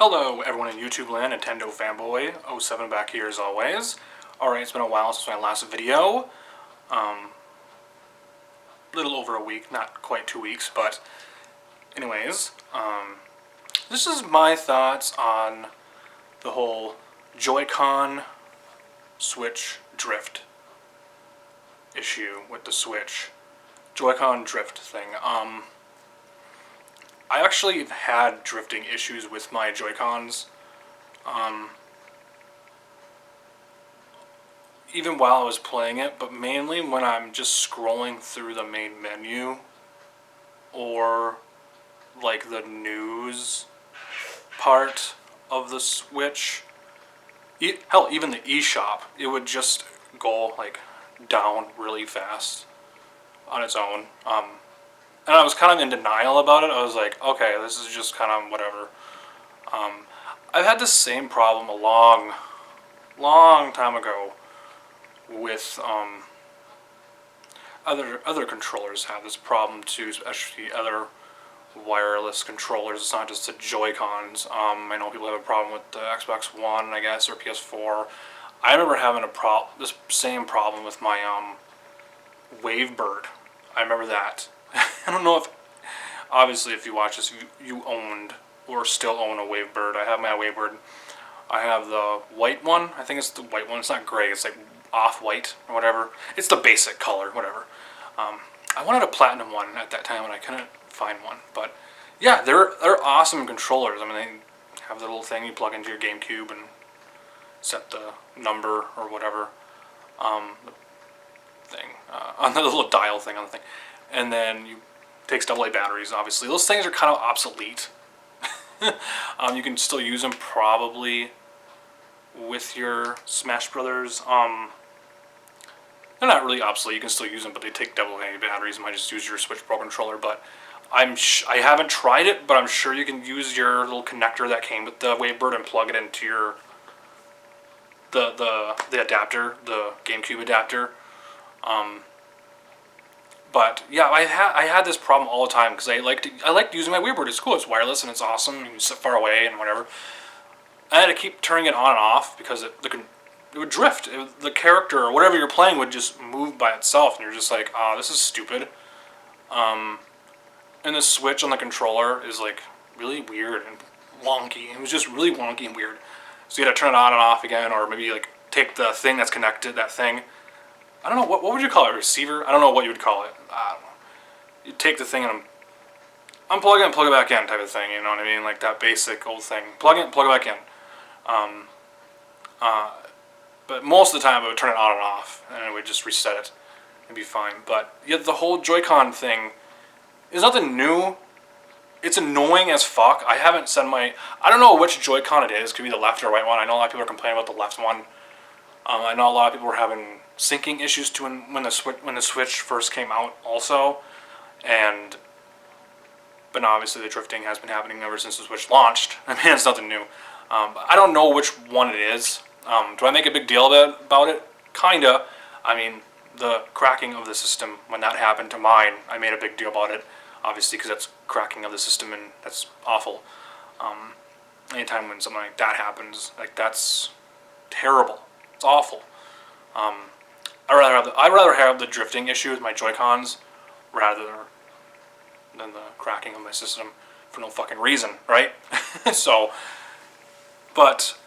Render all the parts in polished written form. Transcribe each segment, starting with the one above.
Hello everyone in YouTube land, Nintendo Fanboy 07 back here as always. Alright, it's been a while since my last video. Little over a week, not quite 2 weeks, but anyways, this is my thoughts on the whole Joy-Con Switch drift issue with the Switch. Joy-Con drift thing. I actually have had drifting issues with my Joy-Cons. Even while I was playing it, but mainly when I'm just scrolling through the main menu or like the news part of the Switch. Hell, even the eShop, it would just go like down really fast on its own. And I was kind of in denial about it. I was like, okay, this is just kind of whatever. I've had the same problem a long time ago with other controllers have this problem too, especially other wireless controllers. It's not just the Joy-Cons. I know people have a problem with the Xbox One, I guess, or PS4. I remember having this same problem with my Wavebird. I remember that. I don't know if, obviously, if you watch this, you owned or still own a Wavebird. I have my Wavebird. I have the white one. I think it's the white one. It's not gray. It's like off-white or whatever. It's the basic color, whatever. I wanted a platinum one at that time, and I couldn't find one. But yeah, they're awesome controllers. I mean, they have the little thing you plug into your GameCube and set the number or whatever thing on the little dial thing on the thing. And then you takes AA batteries, obviously. Those things are kind of obsolete. You can still use them probably with your Smash Brothers. They're not really obsolete. You can still use them, but they take AA batteries. You might just use your Switch Pro controller. But I haven't tried it, but I'm sure you can use your little connector that came with the Wavebird and plug it into your the adapter, the GameCube adapter. But yeah, I had this problem all the time because I liked using my Wavebird. It's cool. It's wireless and it's awesome. You can sit far away and whatever. I had to keep turning it on and off because it would drift. The character or whatever you're playing would just move by itself, and you're just like, oh, this is stupid. And the switch on the controller is like really weird and wonky. It was just really wonky and weird. So you had to turn it on and off again, or maybe like take the thing that's connected, that thing. I don't know, what would you call it? Receiver? I don't know what you would call it. I don't know. You take the thing and unplug it and plug it back in type of thing, you know what I mean? Like that basic old thing. Plug it and plug it back in. But most of the time I would turn it on and off, and it would just reset it and be fine. But yeah, the whole Joy-Con thing is nothing new. It's annoying as fuck. I haven't said I don't know which Joy-Con it is. It could be the left or right one. I know a lot of people are complaining about the left one. I know a lot of people were having syncing issues too when the Switch first came out also, but obviously the drifting has been happening ever since the Switch launched. I mean, it's nothing new. I don't know which one it is. Do I make a big deal about it? Kinda. I mean, the cracking of the system, when that happened to mine, I made a big deal about it, obviously, because that's cracking of the system and that's awful. Anytime when something like that happens, like that's terrible. It's awful. I'd rather have the drifting issue with my Joy-Cons rather than the cracking of my system for no fucking reason, right? So, but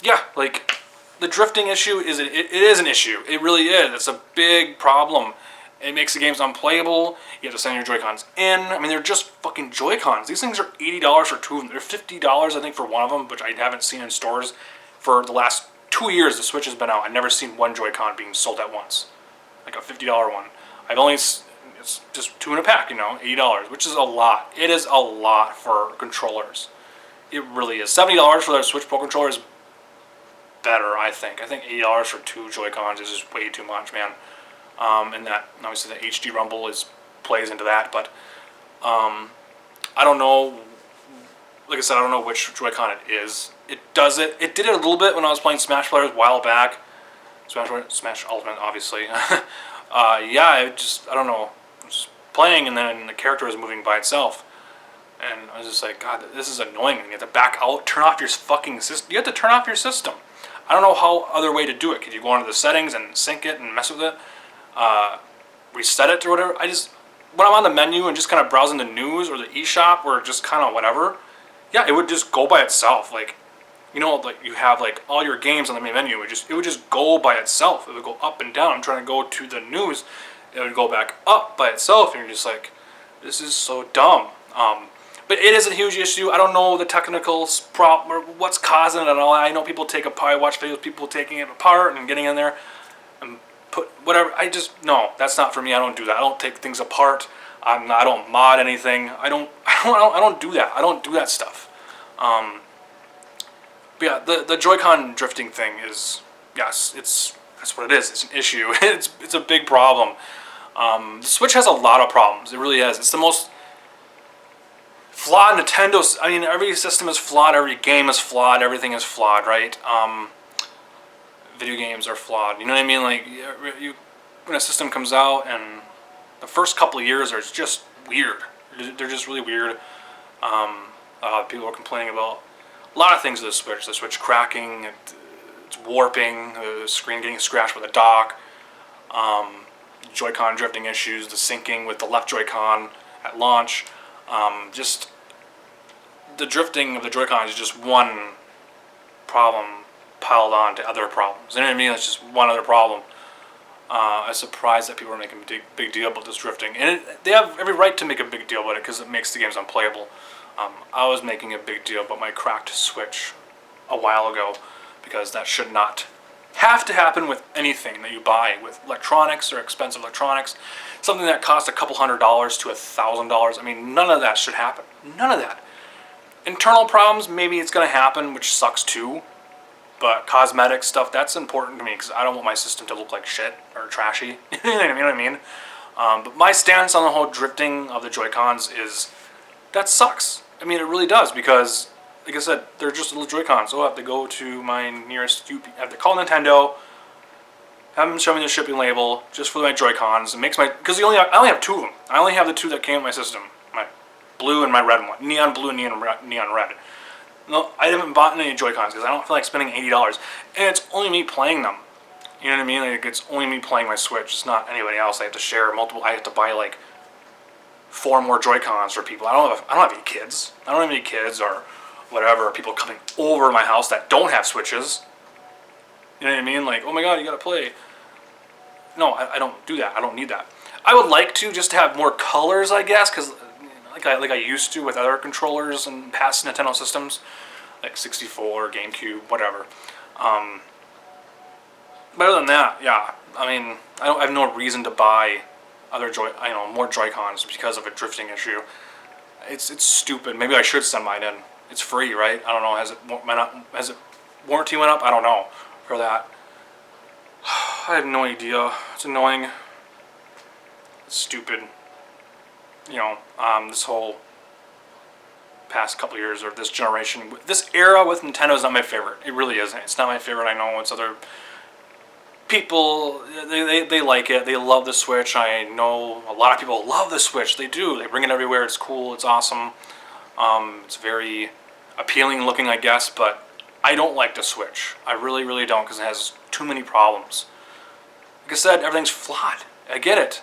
yeah, like the drifting issue it is an issue. It really is. It's a big problem. It makes the games unplayable. You have to send your Joy-Cons in. I mean, they're just fucking Joy-Cons. These things are $80 for two of them. They're $50, I think, for one of them, which I haven't seen in stores for the last 2 years the Switch has been out. I've never seen one Joy-Con being sold at once, like a $50 one. It's just two in a pack, you know, $80, which is a lot. It is a lot for controllers. It really is. $70 for their Switch Pro controller is better, I think. I think $80 for two Joy-Cons is just way too much, man. And that obviously the HD Rumble plays into that, but I don't know. Like I said, I don't know which Joy-Con it is. It did it a little bit when I was playing Smash Brothers a while back. Smash Ultimate, obviously. Yeah, I don't know. I was just playing and then the character was moving by itself. And I was just like, God, this is annoying. You have to back out, turn off your fucking system. You have to turn off your system. I don't know how other way to do it. Could you go into the settings and sync it and mess with it? Reset it or whatever? When I'm on the menu and just kind of browsing the news or the eShop or just kind of whatever, yeah, it would just go by itself. Like, like you have like all your games on the main menu. It would just go by itself. It would go up and down. I'm trying to go to the news. It would go back up by itself. And you're just like, this is so dumb. But it is a huge issue. I don't know the technical problem or what's causing it and all. I know people watch videos, people taking it apart and getting in there and put whatever. No, that's not for me. I don't do that. I don't take things apart. I don't mod anything. I don't do that. I don't do that stuff. But yeah, the Joy-Con drifting thing is, yes, that's what it is. It's an issue. It's a big problem. The Switch has a lot of problems. It really is. It's the most flawed Nintendo. I mean, every system is flawed. Every game is flawed. Everything is flawed, right? Video games are flawed. You know what I mean? Like, when a system comes out and the first couple of years are just weird. They're just really weird. People are complaining about a lot of things with the Switch cracking, it's warping, the screen getting scratched with a dock, Joy-Con drifting issues, the syncing with the left Joy-Con at launch. Just the drifting of the Joy-Con is just one problem piled on to other problems. You know what I mean? It's just one other problem. I'm surprised that people are making a big deal about this drifting. And they have every right to make a big deal about it because it makes the games unplayable. I was making a big deal about my cracked Switch a while ago because that should not have to happen with anything that you buy with electronics or expensive electronics. Something that costs a couple $100 to $1,000. I mean, none of that should happen. None of that. Internal problems, maybe it's going to happen, which sucks too. But cosmetic stuff, that's important to me because I don't want my system to look like shit or trashy. You know what I mean? But my stance on the whole drifting of the Joy-Cons is that sucks. I mean, it really does because, like I said, they're just little Joy-Cons. So I have to go to my nearest UP. I have to call Nintendo, have them show me the shipping label just for my Joy-Cons. It makes because I only have two of them. I only have the two that came with my system, my blue and my red one, neon blue and neon red. No, I haven't bought any Joy-Cons because I don't feel like spending $80. And it's only me playing them. You know what I mean? Like, it's only me playing my Switch. It's not anybody else. I have to share multiple. I have to buy like 4 more Joy-Cons for people. I don't have any kids. I don't have any kids or whatever. People coming over my house that don't have Switches. You know what I mean? Like, oh my God, you gotta play. No, I don't do that. I don't need that. I would like to just have more colors, I guess, because like I used to with other controllers and past Nintendo systems, like 64, GameCube, whatever. But other than that, yeah, I mean, I have no reason to buy more Joy-Cons because of a drifting issue. It's stupid. Maybe I should send mine in. It's free, right? I don't know. Has it warranty went up? I don't know for that. I have no idea. It's annoying. It's stupid. This whole past couple years or this generation, this era with Nintendo is not my favorite. It really isn't. It's not my favorite. I know it's other people. They like it. They love the Switch. I know a lot of people love the Switch. They do. They bring it everywhere. It's cool. It's awesome. It's very appealing looking, I guess. But I don't like the Switch. I really, really don't because it has too many problems. Like I said, everything's flawed. I get it.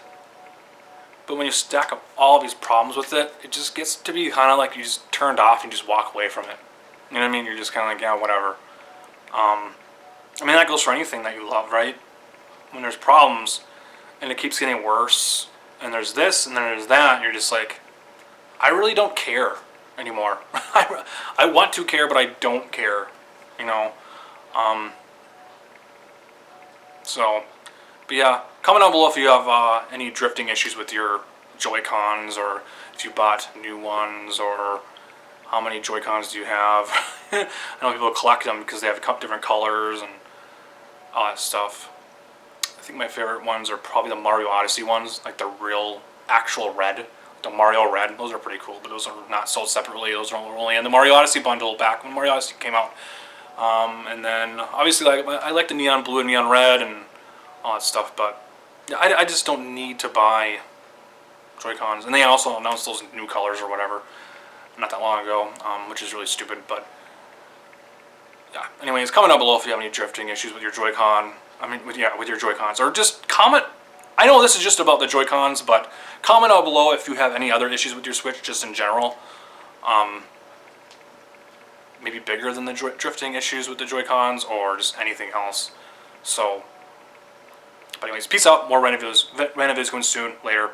But when you stack up all of these problems with it, it just gets to be kind of like you just turned off and you just walk away from it. You know what I mean? You're just kind of like, yeah, whatever. I mean, that goes for anything that you love, right? When there's problems and it keeps getting worse, and there's this and then there's that, and you're just like, I really don't care anymore. I want to care, but I don't care, But yeah, comment down below if you have any drifting issues with your Joy-Cons, or if you bought new ones, or how many Joy-Cons do you have. I know people collect them because they have different colors and all that stuff. I think my favorite ones are probably the Mario Odyssey ones, like the real, actual red. The Mario Red, those are pretty cool, but those are not sold separately. Those are only in the Mario Odyssey bundle back when Mario Odyssey came out. And then, obviously, I like the Neon Blue and Neon Red and all that stuff, but I just don't need to buy Joy-Cons. And they also announced those new colors or whatever. not that long ago, which is really stupid, but yeah. Anyways, comment down below if you have any drifting issues with your Joy-Con. With your Joy-Cons, or just comment. I know this is just about the Joy-Cons, but comment down below if you have any other issues with your Switch, just in general. Maybe bigger than the drifting issues with the Joy-Cons, or just anything else. So, but anyways, peace out. More random videos coming soon. Later.